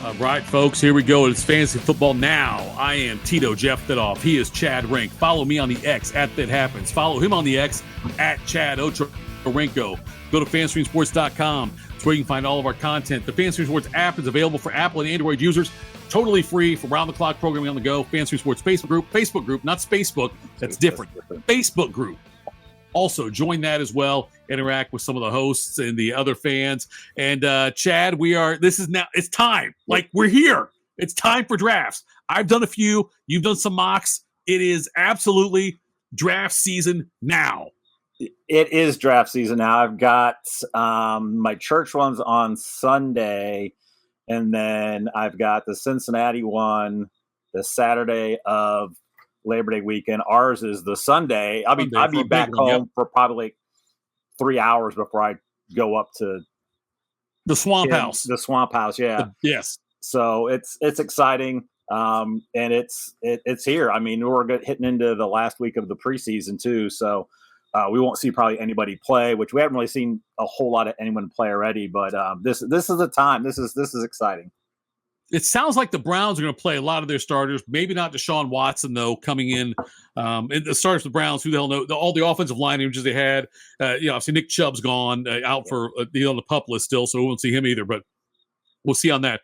All right, folks, here we go. It's Fantasy Football Now. I am Tito, Jeff Thidoff. He is Chad Rink. Follow me on the X at ThitHappens. Follow him on the X at Chad Ochorenko. Go to FantasyStreamSports.com. It's where you can find all of our content. The Fantasy Sports app is available for Apple and Android users. Totally free for round-the-clock programming on the go. Fantasy Sports Facebook group, not Spacebook. That's different. Facebook group. Also, join that as well. Interact with some of the hosts and the other fans. And Chad, it's time. Like, we're here. It's time for drafts. I've done a few. You've done some mocks. It is absolutely draft season now. It is draft season now. I've got my church ones on Sunday, and then I've got the Cincinnati one the Saturday of Labor Day weekend. Ours is the Sunday. I'll be back home for probably like 3 hours before I go up to the Swamp House. The Swamp House, yeah. Yes. So it's exciting, and it's here. I mean, we're hitting into the last week of the preseason too, so we won't see probably anybody play, which we haven't really seen a whole lot of anyone play already. But this is the time. This is exciting. It sounds like the Browns are going to play a lot of their starters. Maybe not Deshaun Watson, though, coming in. And the starters of the Browns, who the hell know? All the offensive line images they had. Obviously Nick Chubb's gone out for on the PUP list still, so we won't see him either. But we'll see on that.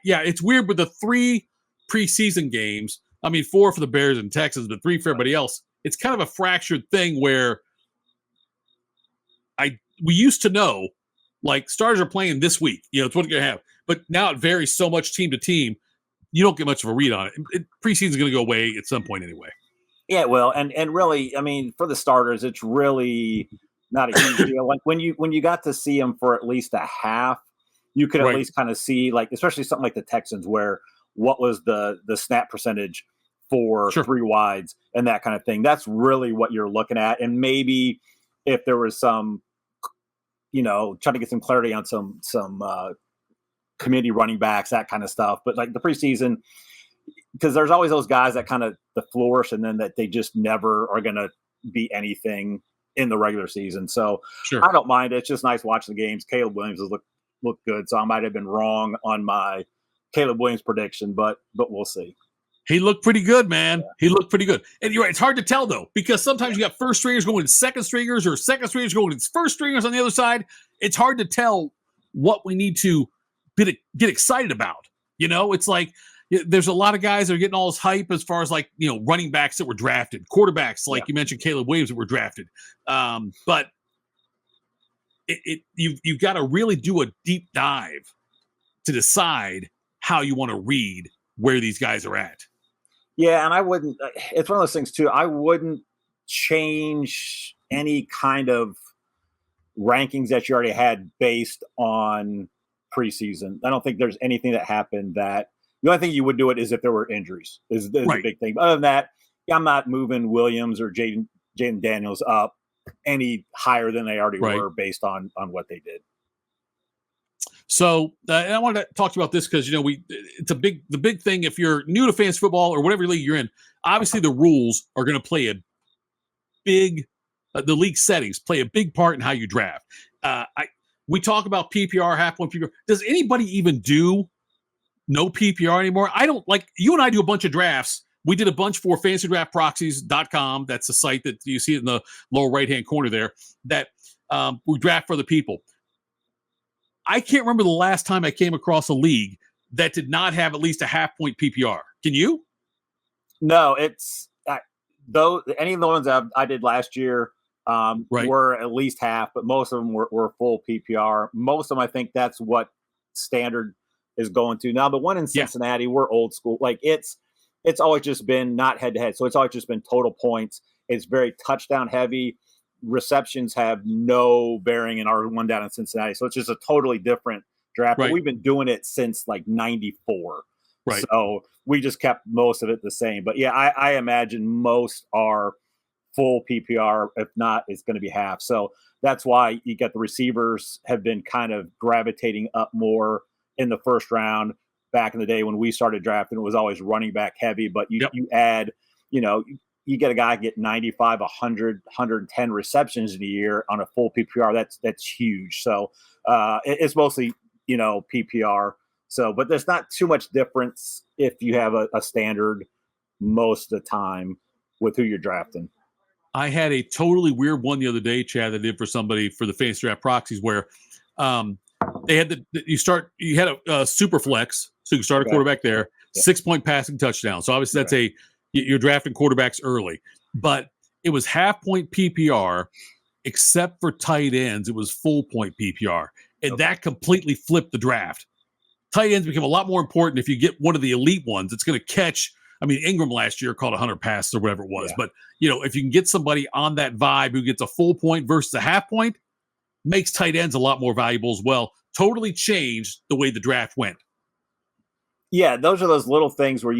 It's weird with the 3 preseason games. I mean, 4 for the Bears and Texans, but 3 for everybody else. It's kind of a fractured thing where we used to know, like, starters are playing this week. It's what you're going to have. But now it varies so much team to team, you don't get much of a read on it. Preseason's going to go away at some point anyway. Yeah, well, and really, I mean, for the starters, it's really not a huge deal. Like when you got to see them for at least a half, you could at least kind of see, like, especially something like the Texans, where what was the snap percentage for 3 wides and that kind of thing. That's really what you're looking at. And maybe if there was some, trying to get some clarity on some committee running backs, that kind of stuff. But like the preseason, because there's always those guys that kind of the flourish and then that they just never are going to be anything in the regular season. So I don't mind it. It's just nice watching the games. Caleb Williams has looked good. So I might have been wrong on my Caleb Williams prediction, but we'll see. He looked pretty good, man. Yeah. He looked pretty good. And you're right. It's hard to tell, though, because sometimes you got first stringers going to second stringers or second stringers going to first stringers on the other side. It's hard to tell what we need to get excited about. It's like there's a lot of guys that are getting all this hype as far as like, running backs that were drafted, quarterbacks, like you mentioned, Caleb Williams, that were drafted. But you've got to really do a deep dive to decide how you want to read where these guys are at. Yeah, and I wouldn't – it's one of those things, too. I wouldn't change any kind of rankings that you already had based on preseason. I don't think there's anything that happened that – the only thing you would do it is if there were injuries is a big thing. But other than that, I'm not moving Williams or Jaden Daniels up any higher than they already were based on what they did. So and I wanted to talk to you about this because, it's the big thing. If you're new to fantasy football or whatever league you're in, obviously the rules are going to play a big, the league settings play a big part in how you draft. We talk about PPR, half point PPR. Does anybody even do no PPR anymore? I don't. Like, you and I do a bunch of drafts. We did a bunch for FantasyDraftProxies.com. That's the site that you see in the lower right-hand corner there that we draft for the people. I can't remember the last time I came across a league that did not have at least a half-point PPR. Can you? No, it's though any of the ones I did last year were at least half, but most of them were full PPR. Most of them, I think that's what standard is going to. Now, the one in Cincinnati, we're old school. Like it's always just been not head-to-head, so it's always just been total points. It's very touchdown heavy. Receptions have no bearing in our one down in Cincinnati. So it's just a totally different draft. But we've been doing it since like 94. Right. So we just kept most of it the same. But yeah, I imagine most are full PPR. If not, it's going to be half. So that's why you get the receivers have been kind of gravitating up more in the first round. Back in the day when we started drafting, it was always running back heavy. But you add, you get a guy get 95, 100, 110 receptions in a year on a full PPR. That's huge. So it's mostly, PPR. So, but there's not too much difference if you have a standard most of the time with who you're drafting. I had a totally weird one the other day, Chad, that I did for somebody for the Fantasy Draft Proxies, where they had you had a super flex, so you can start a quarterback there, 6-point passing touchdown. So obviously that's you're drafting quarterbacks early, but it was half-point PPR, except for tight ends. It was full-point PPR, and that completely flipped the draft. Tight ends become a lot more important if you get one of the elite ones. It's going to catch. I mean, Ingram last year caught 100 passes or whatever it was. Yeah. But, if you can get somebody on that vibe who gets a full point versus a half point, makes tight ends a lot more valuable as well. Totally changed the way the draft went. Yeah, those are those little things where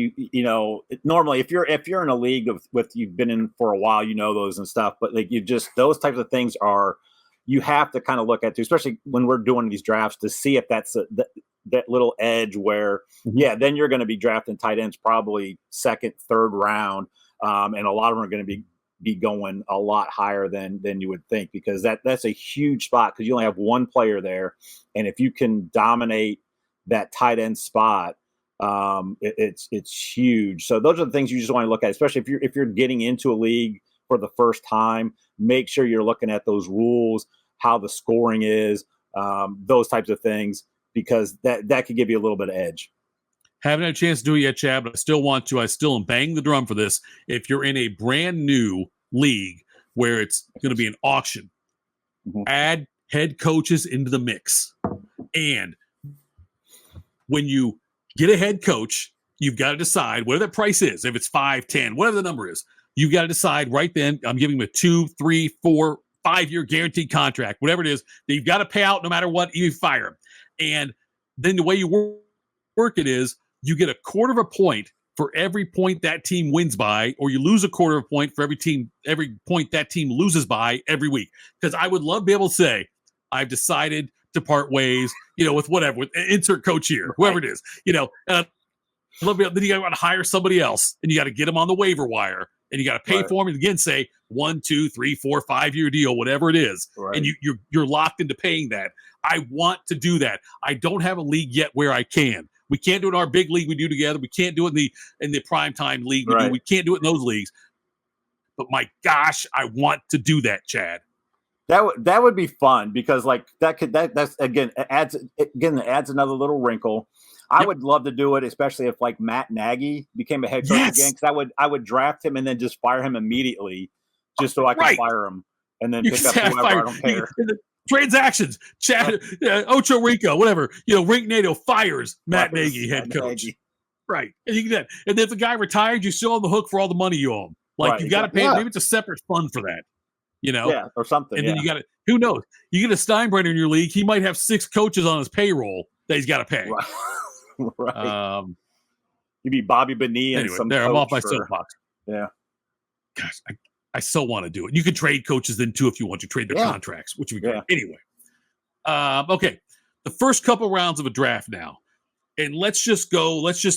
normally if you're in a league with you've been in for a while, those and stuff. But like those types of things you have to kind of look at too, especially when we're doing these drafts to see if that's that little edge where, then you're going to be drafting tight ends probably second, third round. And a lot of them are going to be going a lot higher than you would think, because that's a huge spot because you only have one player there. And if you can dominate that tight end spot, it's huge. So those are the things you just want to look at, especially if you're getting into a league for the first time. Make sure you're looking at those rules, how the scoring is, those types of things, because that could give you a little bit of edge. Haven't had a chance to do it yet, Chad, but I still want to. I still am banging the drum for this. If you're in a brand new league where it's going to be an auction, add head coaches into the mix. And when you get a head coach, you've got to decide whatever that price is. If it's 5, 10, whatever the number is, you've got to decide right then. I'm giving him a 2, 3, 4, 5-year guaranteed contract, whatever it is, that you've got to pay out no matter what, you fire him. And then the way you work it is you get a quarter of a point for every point that team wins by, or you lose a quarter of a point for every point that team loses by every week. Because I would love to be able to say, I've decided to part ways, with insert coach here, whoever it is, I love to be able, then you got to hire somebody else and you got to get them on the waiver wire and you got to pay for them and again say 1, 2, 3, 4, 5-year deal, whatever it is. Right. And you're locked into paying that. I want to do that. I don't have a league yet where I can. We can't do it in our big league we do together. We can't do it in the primetime league we do. We can't do it in those leagues. But my gosh, I want to do that, Chad. That would be fun because that's again adds another little wrinkle. I would love to do it, especially if like Matt Nagy became a head coach again, because I would draft him and then just fire him immediately, just so I can fire him and then pick up whoever. I don't care. Transactions, Chad, Ocho Rico, whatever. Rink NATO fires Matt Nagy, head coach. Right, and then if the guy retired, you're still on the hook for all the money you owe him. Like you got to pay. Maybe it's a separate fund for that. Or something. And then you got to. Who knows? You get a Steinbrenner in your league, he might have 6 coaches on his payroll that he's got to pay. Right. You'd be Bobby Bonilla and some. I'm off my soapbox. Yeah. Gosh, I so want to do it. You can trade coaches then too if you want to trade their contracts, which would be great. Anyway, okay, the first couple rounds of a draft now, and let's just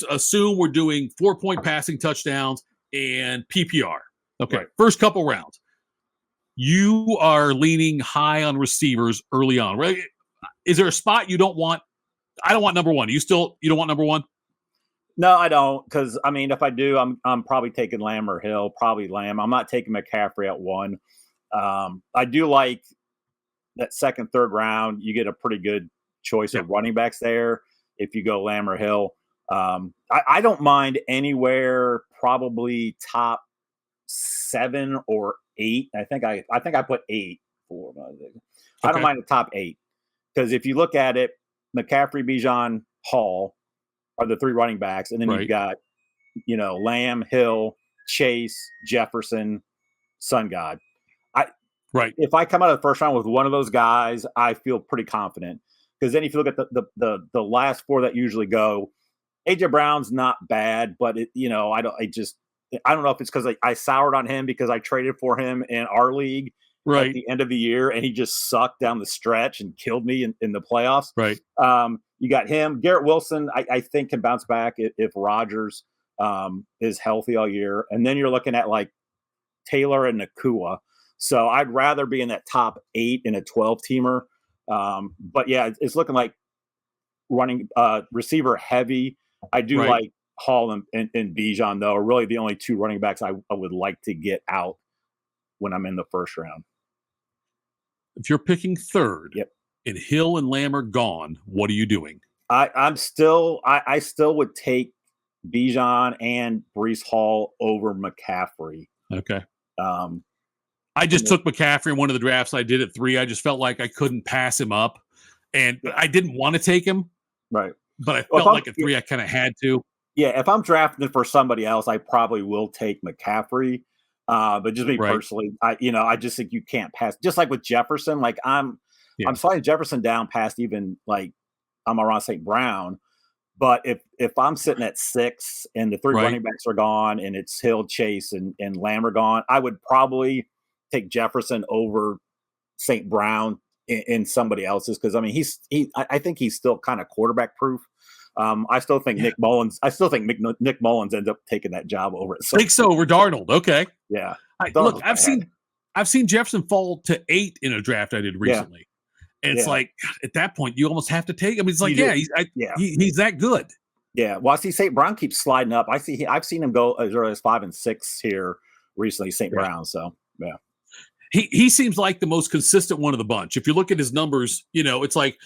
assume we're doing 4-point passing touchdowns and PPR. Okay, first couple rounds. You are leaning high on receivers early on, right? Is there a spot you don't want? I don't want number one. You don't want number one? No, I don't. Because I mean, if I do, I'm probably taking Lamb or Hill. Probably Lamb. I'm not taking McCaffrey at 1. I do like that second, third round. You get a pretty good choice of running backs there if you go Lamb or Hill. I don't mind anywhere. Probably top 7 or 8. I think I put 8 for. I don't mind the top 8 because if you look at it, McCaffrey, Bijan, Hall are the 3 running backs, and then you've got Lamb, Hill, Chase, Jefferson, Sun God. If I come out of the first round with one of those guys, I feel pretty confident because then if you look at the last 4 that usually go, AJ Brown's not bad, but I don't know if it's because I soured on him because I traded for him in our league at the end of the year, and he just sucked down the stretch and killed me in the playoffs. Right. You got him. Garrett Wilson, I think, can bounce back if Rodgers is healthy all year. And then you're looking at like Taylor and Nakua. So I'd rather be in that top 8 in a 12-teamer. But yeah, it's looking like running receiver heavy. I do like Hall and Bijan, though, are really the only two running backs I would like to get out when I'm in the first round. If you're picking third, and Hill and Lamb are gone, what are you doing? I still would take Bijan and Breece Hall over McCaffrey. Okay. I just took McCaffrey in one of the drafts I did at 3. I just felt like I couldn't pass him up, and I didn't want to take him. Right. But I felt like at 3 I kind of had to. Yeah, if I'm drafting for somebody else, I probably will take McCaffrey. But just me personally, I just think you can't pass. Just like with Jefferson, like I'm sliding Jefferson down past even like I'm around St. Brown. But if I'm sitting at 6 and the 3 running backs are gone and it's Hill, Chase, and Lamb are gone, I would probably take Jefferson over St. Brown in somebody else's, because I mean I think he's still kind of quarterback proof. I still think Nick Mullins. I still think Nick Mullins ends up taking that job over it. Think so over Darnold? Okay. Yeah. Look, I've seen Jefferson fall to 8 in a draft I did recently, and it's like at that point you almost have to take him. It's like he's that good. Yeah. Well, I see St. Brown keeps sliding up. I've seen him go as early as 5 and 6 here recently. St. Brown. So yeah. He seems like the most consistent one of the bunch. If you look at his numbers, it's like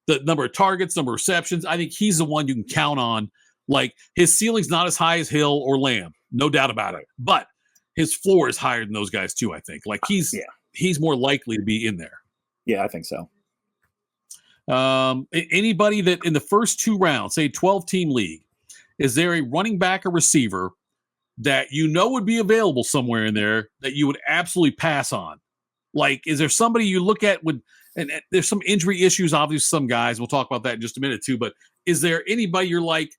the number of targets, number of receptions. I think he's the one you can count on. Like his ceiling's not as high as Hill or Lamb, no doubt about it. But his floor is higher than those guys too, I think. Like he's more likely to be in there. Yeah, I think so. Anybody that in the first 2 rounds, say 12-team league, is there a running back or receiver that would be available somewhere in there that you would absolutely pass on? Like, is there somebody you look at and there's some injury issues, obviously some guys, we'll talk about that in just a minute too, but is there anybody you're like,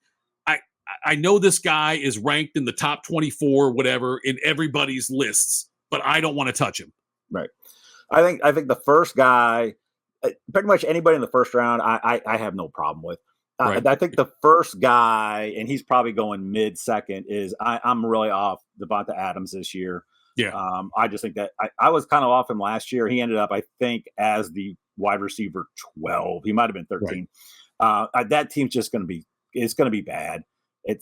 I know this guy is ranked in the top 24, whatever, in everybody's lists, but I don't want to touch him? Right. I think the first guy, pretty much anybody in the first round, I have no problem with. I think the first guy, and he's probably going mid-second, is I'm really off Devonta Adams this year. Yeah. I just think that I was kind of off him last year. He ended up, I think, as the wide receiver 12. He might have been 13. That team's just going to be bad.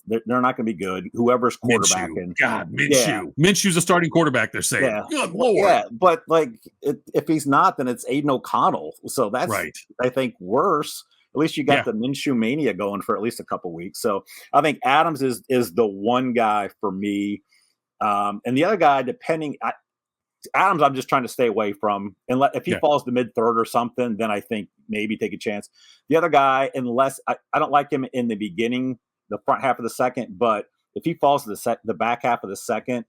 They're not going to be good. Whoever's quarterbacking. Minshew. Minshew's a starting quarterback, they're saying. Yeah. Good Lord. Yeah, but like if he's not, then it's Aiden O'Connell. So that's, I think, worse. At least you got the Minshew mania going for at least a couple weeks. So I think Adams is the one guy for me. And the other guy, Adams, I'm just trying to stay away from. And if he falls to mid-third or something, then I think maybe take a chance. The other guy, unless I don't like him in the beginning, the front half of the second, but if he falls to the back half of the second,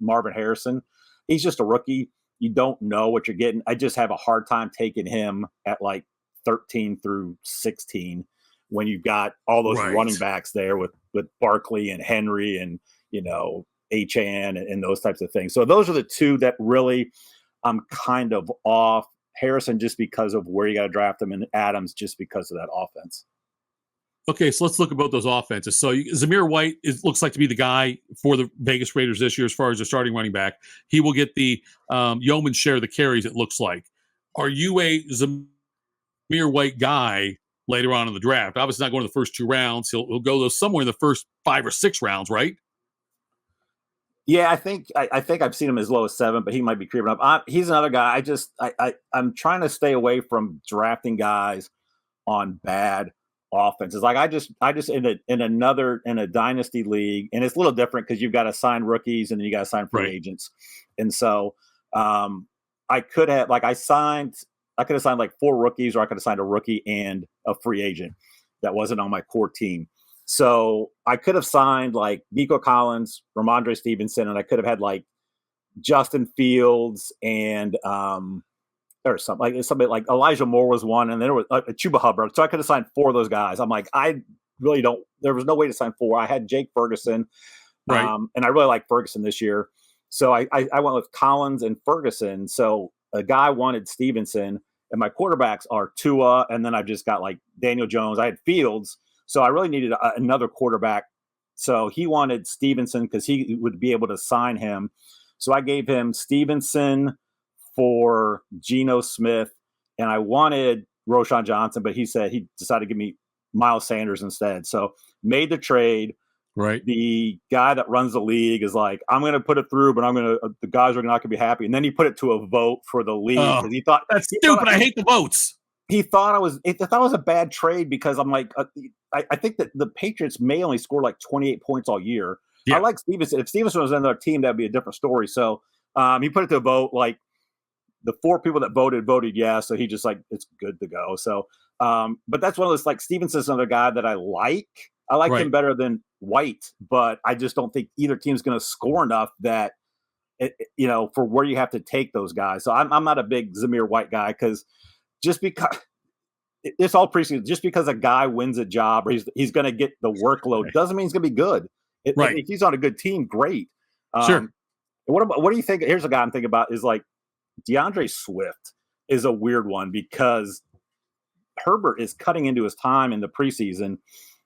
Marvin Harrison, he's just a rookie. You don't know what you're getting. I just have a hard time taking him at like 13 through 16 when you've got all those running backs there with Barkley and Henry and, HAN and those types of things. So those are the two that really I'm kind of off. Harrison just because of where you got to draft him, and Adams just because of that offense. Okay, so let's look at both those offenses. So Zamir White looks like to be the guy for the Vegas Raiders this year as far as their starting running back. He will get the yeoman's share of the carries, it looks like. Are you a Zamir White guy later on in the draft? Obviously not going to the first 2 rounds. He'll go somewhere in the first 5 or 6 rounds, right? Yeah, I think I've seen him as low as 7, but he might be creeping up. He's another guy. I'm trying to stay away from drafting guys on bad offenses. Like I just in a dynasty league, and it's a little different because you've got to sign rookies and then you got to sign free agents. And so I could have signed like 4 rookies, or I could have signed a rookie and a free agent that wasn't on my core team. So I could have signed like Nico Collins, Ramondre Stevenson, and I could have had like Justin Fields and or something like Elijah Moore was one, and there was a Chuba Hubbard. So I could have signed 4 of those guys. I'm like, I really don't. There was no way to sign 4. I had Jake Ferguson, and I really like Ferguson this year. So I went with Collins and Ferguson. So a guy wanted Stevenson, and my quarterbacks are Tua, and then I've just got like Daniel Jones. I had Fields, so I really needed another quarterback. So he wanted Stevenson because he would be able to sign him. So I gave him Stevenson for Geno Smith, and I wanted Roshan Johnson, but he said he decided to give me Miles Sanders instead. So made the trade. Right. The guy that runs the league is like, I'm going to put it through, but the guys are not going to be happy. And then he put it to a vote for the league because he thought that's stupid. I hate the votes. He thought it was a bad trade because I'm like, I think that the Patriots may only score like 28 points all year. Yeah. I like Stevenson. If Stevenson was on their team, that'd be a different story. So he put it to a vote. Like the 4 people that voted yes. So he just like, it's good to go. So, but that's one of those, like, Stevenson's another guy that I like. I like him better than White, but I just don't think either team's going to score enough that, for where you have to take those guys. So I'm not a big Zamir White guy because just because it's all preseason, just because a guy wins a job or he's going to get the workload doesn't mean he's going to be good. If he's on a good team, great. Sure. What do you think? Here's a guy I'm thinking about is like DeAndre Swift is a weird one because Herbert is cutting into his time in the preseason.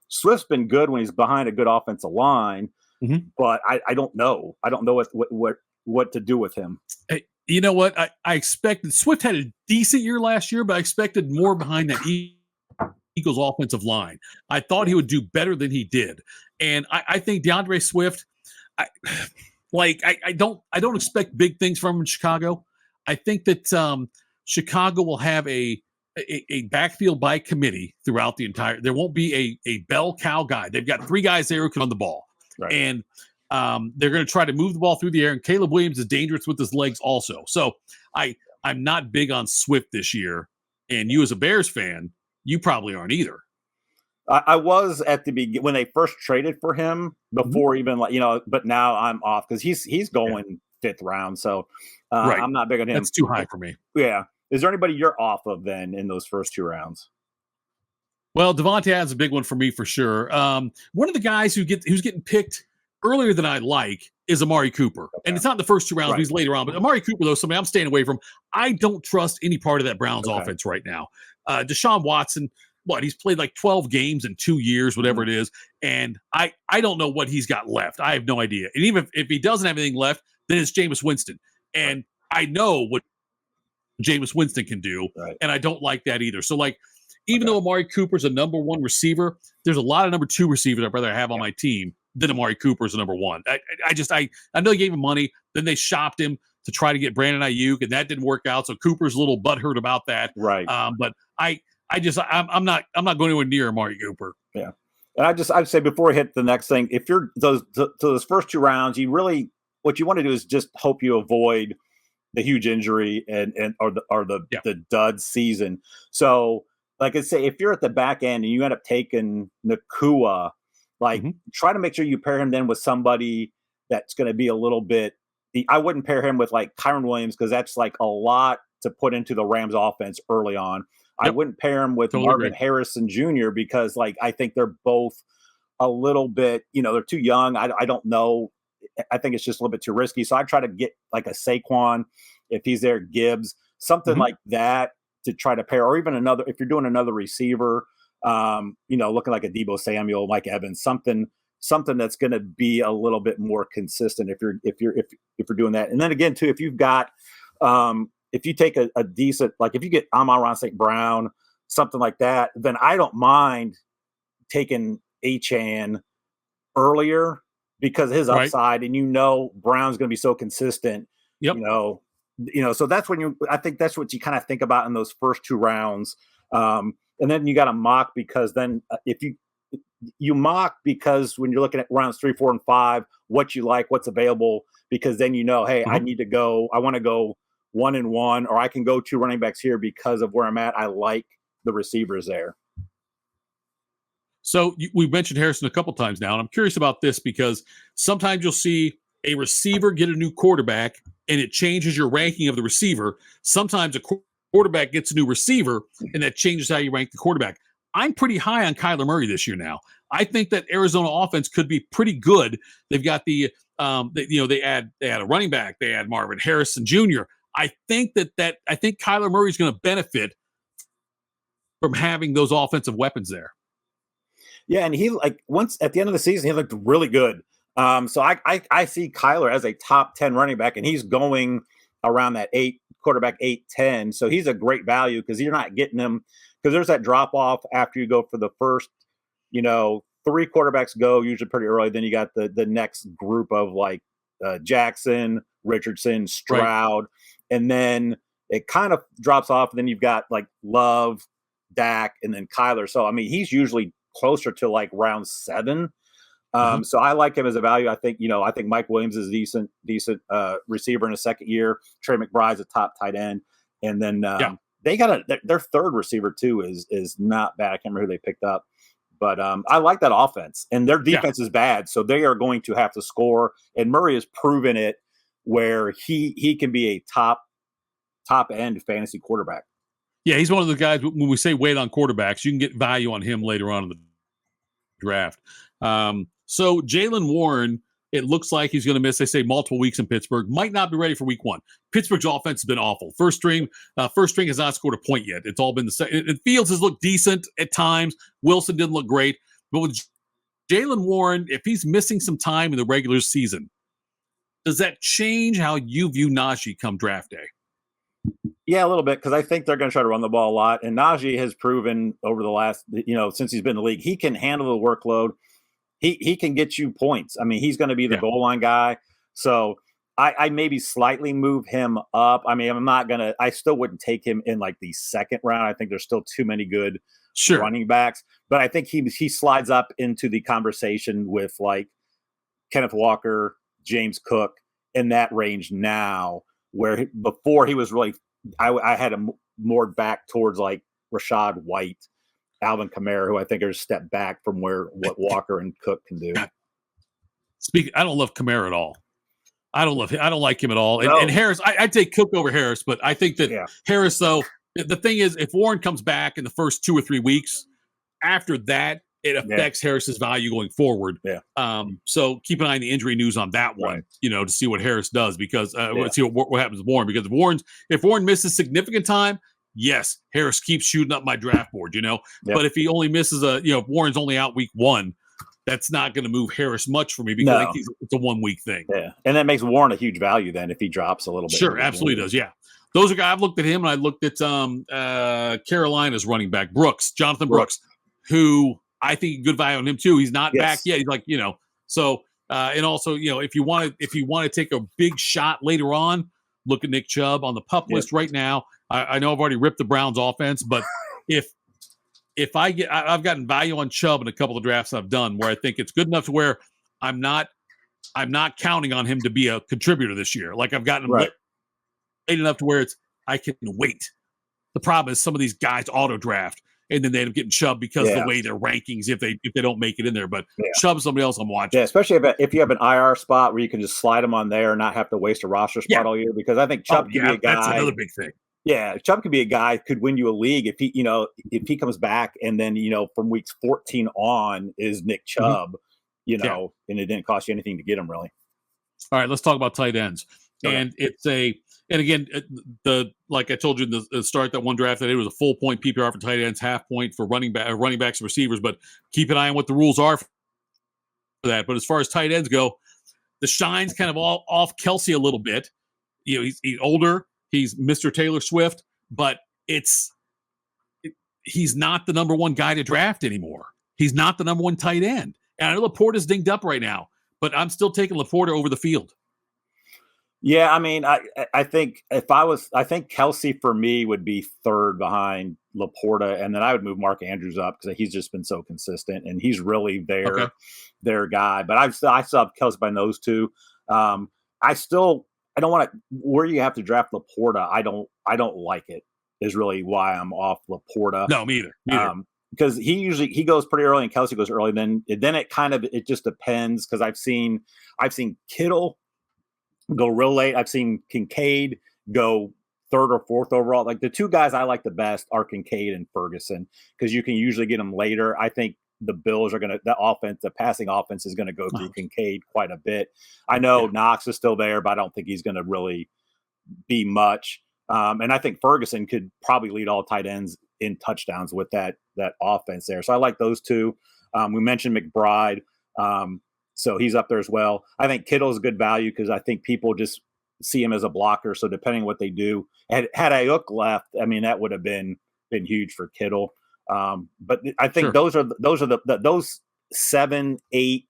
Swift's been good when he's behind a good offensive line, but I don't know. I don't know what to do with him. Hey, you know what? I expected Swift had a decent year last year, but I expected more behind that Eagles offensive line. I thought he would do better than he did. And I think DeAndre Swift, I don't expect big things from him in Chicago. I think that Chicago will have a backfield by committee throughout the entire. There won't be a bell cow guy. They've got 3 guys there who can run the ball, and they're going to try to move the ball through the air. And Caleb Williams is dangerous with his legs also. So I'm not big on Swift this year. And you as a Bears fan, you probably aren't either. I was at the beginning when they first traded for him before even but now I'm off because he's going 5th round. So I'm not big on him. That's too high for me. Yeah. Is there anybody you're off of then in those first 2 rounds? Well, Devontae Adams is a big one for me for sure. One of the guys who's getting picked earlier than I like is Amari Cooper. Okay. And it's not in the first 2 rounds, he's later on. But Amari Cooper, though, somebody I'm staying away from. I don't trust any part of that Browns offense right now. Deshaun Watson, he's played like 12 games in 2 years, whatever it is. And I don't know what he's got left. I have no idea. And even if he doesn't have anything left, then it's Jameis Winston. And I know what Jameis Winston can do, and I don't like that either. So, even though Amari Cooper's a number 1 receiver, there's a lot of number 2 receivers I'd rather have on my team than Amari Cooper's a number 1. I know they gave him money, then they shopped him to try to get Brandon Ayuk, and that didn't work out. So Cooper's a little butthurt about that. Right. But I'm not going anywhere near Amari Cooper. Yeah. And I'd say before we hit the next thing, if you're those first 2 rounds, what you want to do is just hope you avoid the huge injury or the dud season. So, like I say, if you're at the back end and you end up taking Nakua, try to make sure you pair him then with somebody that's going to be a little bit. I wouldn't pair him with like Kyron Williams because that's like a lot to put into the Rams offense early on. Yep. I wouldn't pair him with Marvin Harrison Jr. because I think they're both a little bit, they're too young. I don't know. I think it's just a little bit too risky. So I try to get like a Saquon, if he's there, Gibbs, something like that to try to pair, or even if you're doing another receiver, looking like a Deebo Samuel, Mike Evans, something that's going to be a little bit more consistent if you're doing that. And then again, too, if you've got, if you take a decent, like if you get Amon-Ra St. Brown, something like that, then I don't mind taking Achane earlier because of his upside, and Brown's going to be so consistent. Yep. So that's when I think that's what you kind of think about in those first 2 rounds. And then you got to mock because then if you mock because when you're looking at rounds 3, 4, and 5, what you like, what's available, because then hey, I want to go 1 and 1, or I can go 2 running backs here because of where I'm at. I like the receivers there. So we've mentioned Harrison a couple times now, and I'm curious about this because sometimes you'll see a receiver get a new quarterback and it changes your ranking of the receiver. Sometimes a quarterback gets a new receiver and that changes how you rank the quarterback. I'm pretty high on Kyler Murray this year now. I think that Arizona offense could be pretty good. They've got they add a running back. They add Marvin Harrison Jr. I think Kyler Murray is going to benefit from having those offensive weapons there. Yeah, and he once at the end of the season, he looked really good. So I see Kyler as a top 10 running back, and he's going around that 8 quarterback 8-10. So he's a great value because you're not getting him because there's that drop off after you go for the first, 3 quarterbacks go usually pretty early. Then you got the next group of like Jackson, Richardson, Stroud, right. And then it kind of drops off. And then you've got like Love, Dak, and then Kyler. So, I mean, he's usually closer to like round 7. So I like him as a value. I think, I think Mike Williams is a decent receiver in his second year. Trey McBride's a top tight end. And then they got their third receiver too is not bad. I can't remember who they picked up, but I like that offense, and their defense is bad. So they are going to have to score. And Murray has proven it where he can be a top end fantasy quarterback. Yeah. He's one of the guys, when we say wait on quarterbacks, you can get value on him later on in the draft. So Jaylen Warren, it looks like he's going to miss, they say, multiple weeks in Pittsburgh. Might not be ready for week 1. Pittsburgh's offense has been awful. First string has not scored a point yet. It's all been the same. Fields has looked decent at times. Wilson didn't look great. But with Jaylen Warren, if he's missing some time in the regular season, does that change how you view Najee come draft day? Yeah, a little bit, because I think they're going to try to run the ball a lot. And Najee has proven over the last, since he's been in the league, he can handle the workload. He can get you points. I mean, he's going to be the goal line guy. So I maybe slightly move him up. I mean, I still wouldn't take him in like the second round. I think there's still too many good running backs. But I think he slides up into the conversation with like Kenneth Walker, James Cook, in that range now, where before he was really, I had him more back towards like Rashad White, Alvin Kamara, who I think are a step back from what Walker and Cook can do. I don't love Kamara at all. I don't like him at all. And Harris, I'd take Cook over Harris, but I think that Harris, though, the thing is, if Warren comes back in the first 2 or 3 weeks, after that, it affects Harris's value going forward. Yeah. So keep an eye on the injury news on that one, to see what Harris does, because let's see what happens with Warren. Because if Warren misses significant time, yes, Harris keeps shooting up my draft board, But if he only misses if Warren's only out week 1, that's not going to move Harris much for me, because I think it's a 1 week thing. Yeah. And that makes Warren a huge value then if he drops a little bit. Sure, absolutely does. Yeah. Those are guys. I've looked at him, and I looked at Carolina's running back, Jonathan Brooks, who I think good value on him too. He's not back yet. He's like, so and also, if you want to take a big shot later on, look at Nick Chubb on the PUP list right now. I know I've already ripped the Browns offense, but if I've gotten value on Chubb in a couple of drafts I've done where I think it's good enough to where I'm not counting on him to be a contributor this year. Like I've gotten him late enough to where I can wait. The problem is some of these guys auto draft and then they end up getting Chubb because of the way their rankings, if they don't make it in there. But Chubb's somebody else I'm watching. Yeah, especially if you have an IR spot where you can just slide him on there and not have to waste a roster spot all year, because I think Chubb can be a guy. That's another big thing. Yeah, Chubb could be a guy could win you a league if he comes back, and then from weeks 14 on is Nick Chubb, and it didn't cost you anything to get him really. All right, let's talk about tight ends. Okay. And again, like I told you in the start, that one draft that it was a full point PPR for tight ends, half point for running backs and receivers. But keep an eye on what the rules are for that. But as far as tight ends go, the shine's kind of all off Kelsey a little bit. He's older. He's Mr. Taylor Swift, but he's not the number one guy to draft anymore. He's not the number one tight end. And I know Laporta's dinged up right now, but I'm still taking Laporta over the field. Yeah, I mean, I think I think Kelsey for me would be third behind Laporta, and then I would move Mark Andrews up because he's just been so consistent and he's really their guy. But I still have Kelsey behind those two. I don't want to where you have to draft Laporta. I don't like it. Is really why I'm off Laporta. No, me either. Because he goes pretty early and Kelsey goes early. Then it just depends, because I've seen Kittle go real late. I've seen Kincaid go third or fourth overall. Like the two guys I like the best are Kincaid and Ferguson, because you can usually get them later. I think the Bills are the passing offense is going to go through Kincaid quite a bit. I know Knox is still there, but I don't think he's going to really be much. And I think Ferguson could probably lead all tight ends in touchdowns with that offense there. So I like those two. We mentioned McBride. So he's up there as well. I think Kittle's a good value because I think people just see him as a blocker. So depending on what they do, had Ayuk left, I mean, that would have been huge for Kittle. But I think those are those 7, 8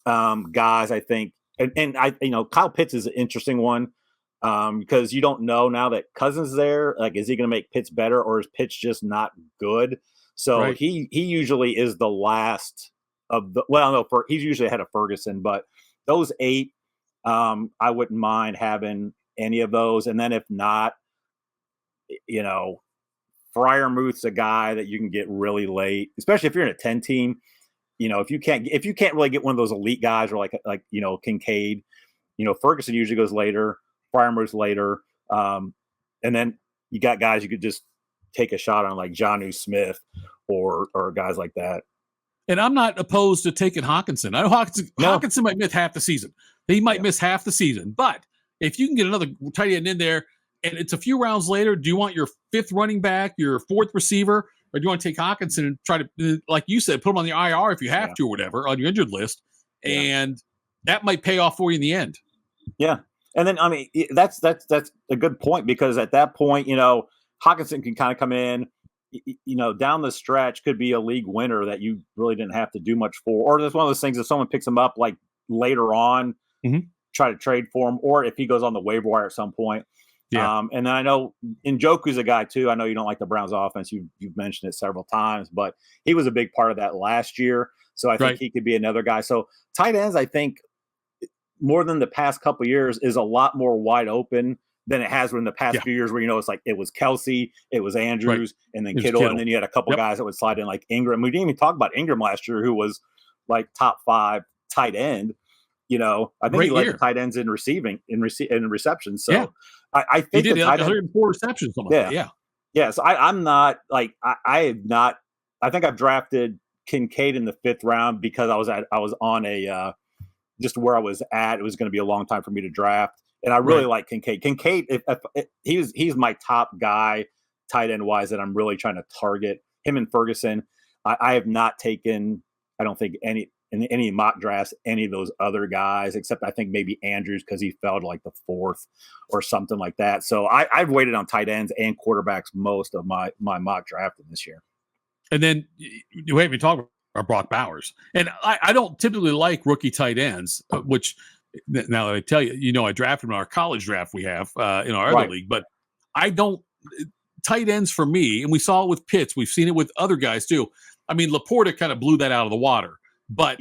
guys. I think, and I Kyle Pitts is an interesting one because you don't know now that Cousins is there. Like, is he going to make Pitts better, or is Pitts just not good? So he usually is the last of the. Well, no, he's usually ahead of Ferguson, but those 8. I wouldn't mind having any of those. And then if not, Freiermuth's a guy that you can get really late, especially if you're in a 10 team. If you can't really get one of those elite guys or like Kincaid, Ferguson usually goes later, Freiermuth's later. And then you got guys you could just take a shot on, like Jonnu Smith or guys like that. And I'm not opposed to taking Hawkinson. I know Hawkinson might miss half the season. He might miss half the season. But if you can get another tight end in there and it's a few rounds later, do you want your 5th running back, your 4th receiver, or do you want to take Hawkinson and try to, like you said, put him on the IR if you have to or whatever, on your injured list? And that might pay off for you in the end. Yeah. And then, I mean, that's a good point, because at that point, Hawkinson can kind of come in, down the stretch, could be a league winner that you really didn't have to do much for. Or there's one of those things, if someone picks him up like later on, try to trade for him, or if he goes on the waiver wire at some point. Yeah. And then I know Njoku's a guy too. I know you don't like the Browns offense. You've mentioned it several times, but he was a big part of that last year. So I think he could be another guy. So tight ends, I think, more than the past couple of years, is a lot more wide open than it has been in the past few years, where, it's like it was Kelsey, it was Andrews, and then Kittle, and then you had a couple guys that would slide in like Ingram. We didn't even talk about Ingram last year, who was like top 5 tight end. I think he led the tight ends in receiving, in reception. So I think he did like 104 receptions. Something like that. Yeah. Yeah. So I'm not like, I think I've drafted Kincaid in the 5th round because I was on a, just where I was at. It was going to be a long time for me to draft. And I really like Kincaid. Kincaid, he's my top guy tight end wise that I'm really trying to target. Him and Ferguson. I have not taken, I don't think, in any mock drafts, any of those other guys, except I think maybe Andrews, because he fell to like the 4th or something like that. So I've waited on tight ends and quarterbacks most of my mock drafting this year. And then you haven't talked about Brock Bowers. And I don't typically like rookie tight ends, which now that I tell you, I drafted him in our college draft we have in our other league, but I don't tight ends for me. And we saw it with Pitts. We've seen it with other guys too. I mean, Laporta kind of blew that out of the water. But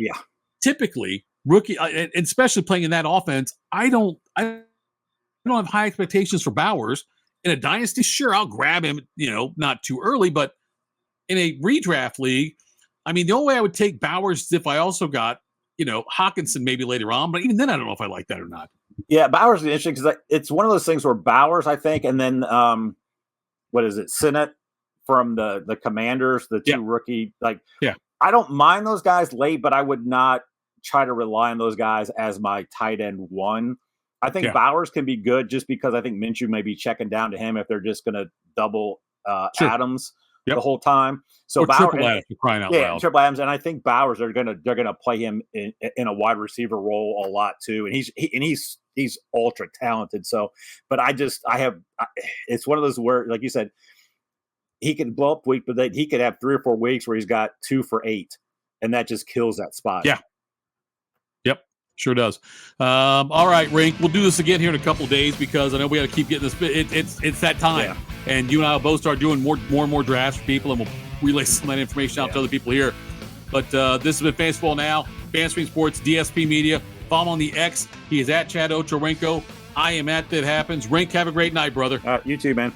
typically, rookie, and especially playing in that offense, I don't have high expectations for Bowers. In a dynasty, sure, I'll grab him, not too early. But in a redraft league, I mean, the only way I would take Bowers is if I also got, Hawkinson maybe later on. But even then, I don't know if I like that or not. Yeah, Bowers is interesting because it's one of those things where Bowers, I think, and then what is it, Sinnott from the Commanders, the 2 rookie, I don't mind those guys late, but I would not try to rely on those guys as my tight end 1. I think Bowers can be good just because I think Minshew may be checking down to him if they're just going to double Adams the whole time. So or Bowers, triple Adams, crying out loud. Triple Adams, and I think Bowers they're gonna play him in a wide receiver role a lot too, and he's ultra talented. So, but it's one of those where, like you said, he could blow up week, but he could have 3 or 4 weeks where he's got 2 for 8, and that just kills that spot. Yeah. Yep. Sure does. All right, Rink. We'll do this again here in a couple of days because I know we got to keep getting this. It's that time, and you and I will both start doing more and more drafts for people, and we'll relay some of that information out to other people here. But this has been Fantasy Football Now, Fantasy Sports, DSP Media. Follow him on the X. He is at Chad Ochorenko. I am at That Happens. Rink, have a great night, brother. You too, man.